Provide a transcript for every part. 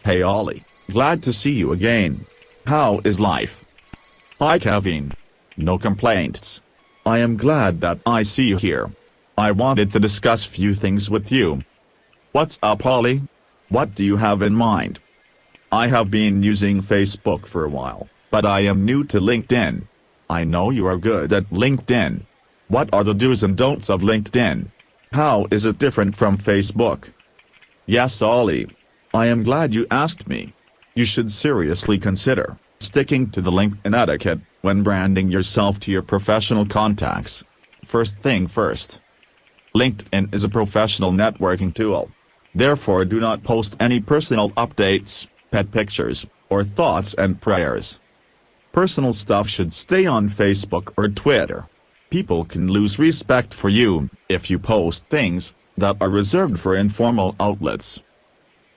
Hey Ollie, glad to see you again. How is life? Hi Kevin. No complaints. I am glad that I see you here. I wanted to discuss few things with you. What's up Ollie? What do you have in mind? I have been using Facebook for a while, but I am new to LinkedIn. I know you are good at LinkedIn. What are the do's and don'ts of LinkedIn? How is it different from Facebook? Yes Ollie. I am glad you asked me. You should seriously consider sticking to the LinkedIn etiquette when branding yourself to your professional contacts. First thing first. LinkedIn is a professional networking tool. Therefore do not post any personal updates, pet pictures, or thoughts and prayers. Personal stuff should stay on Facebook or Twitter. People can lose respect for you if you post things that are reserved for informal outlets.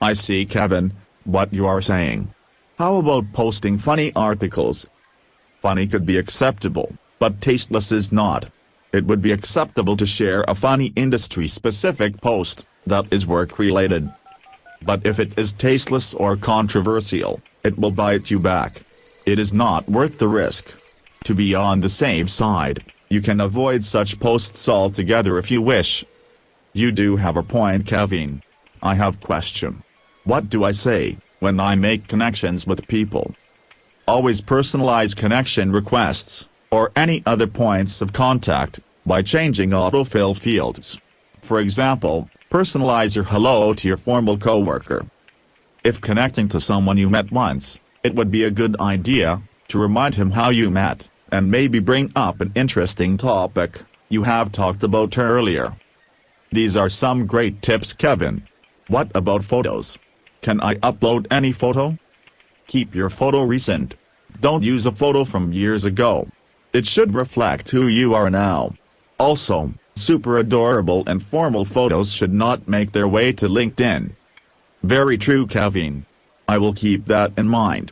I see Kevin, what you are saying. How about posting funny articles? Funny could be acceptable, but tasteless is not. It would be acceptable to share a funny industry-specific post that is work-related. But if it is tasteless or controversial, it will bite you back. It is not worth the risk. To be on the safe side, you can avoid such posts altogether if you wish. You do have a point Kevin. I have a question. What do I say when I make connections with people? Always personalize connection requests, or any other points of contact, by changing autofill fields. For example, personalize your hello to your former coworker. If connecting to someone you met once, it would be a good idea to remind him how you met, and maybe bring up an interesting topic you have talked about earlier. These are some great tips Kevin. What about photos? Can I upload any photo? Keep your photo recent. Don't use a photo from years ago. It should reflect who you are now. Also, super adorable and formal photos should not make their way to LinkedIn. Very true Kevin. I will keep that in mind.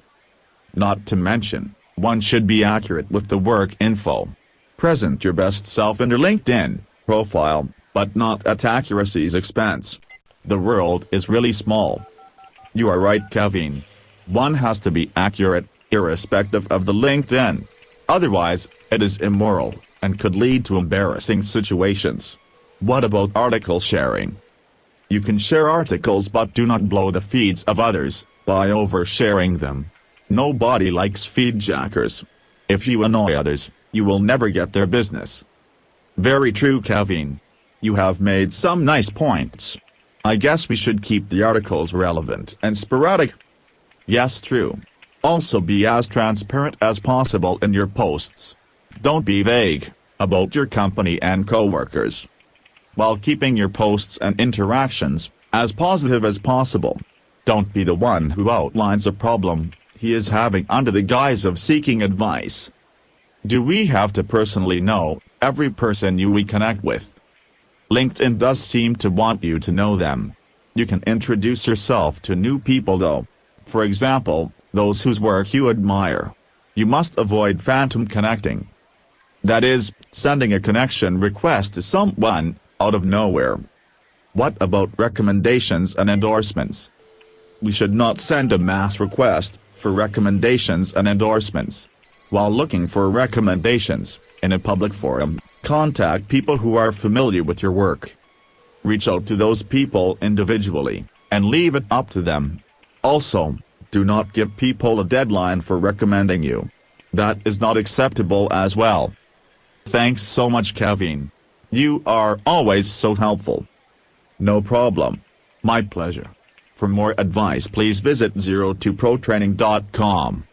Not to mention, one should be accurate with the work info. Present your best self in your LinkedIn profile, but not at accuracy's expense. The world is really small. You are right Kevin. One has to be accurate, irrespective of the LinkedIn. Otherwise, it is immoral, and could lead to embarrassing situations. What about article sharing? You can share articles but do not blow the feeds of others by oversharing them. Nobody likes feedjackers. If you annoy others, you will never get their business. Very true Kevin. You have made some nice points. I guess we should keep the articles relevant and sporadic. Yes true. Also be as transparent as possible in your posts. Don't be vague about your company and coworkers. While keeping your posts and interactions as positive as possible. Don't be the one who outlines a problem he is having under the guise of seeking advice. Do we have to personally know every person we connect with? LinkedIn does seem to want you to know them. You can introduce yourself to new people though. For example, those whose work you admire. You must avoid phantom connecting. That is, sending a connection request to someone out of nowhere. What about recommendations and endorsements? We should not send a mass request for recommendations and endorsements. While looking for recommendations in a public forum, contact people who are familiar with your work. Reach out to those people individually, and leave it up to them. Also, do not give people a deadline for recommending you. That is not acceptable as well. Thanks so much Kevin. You are always so helpful. No problem. My pleasure. For more advice please visit 02protraining.com.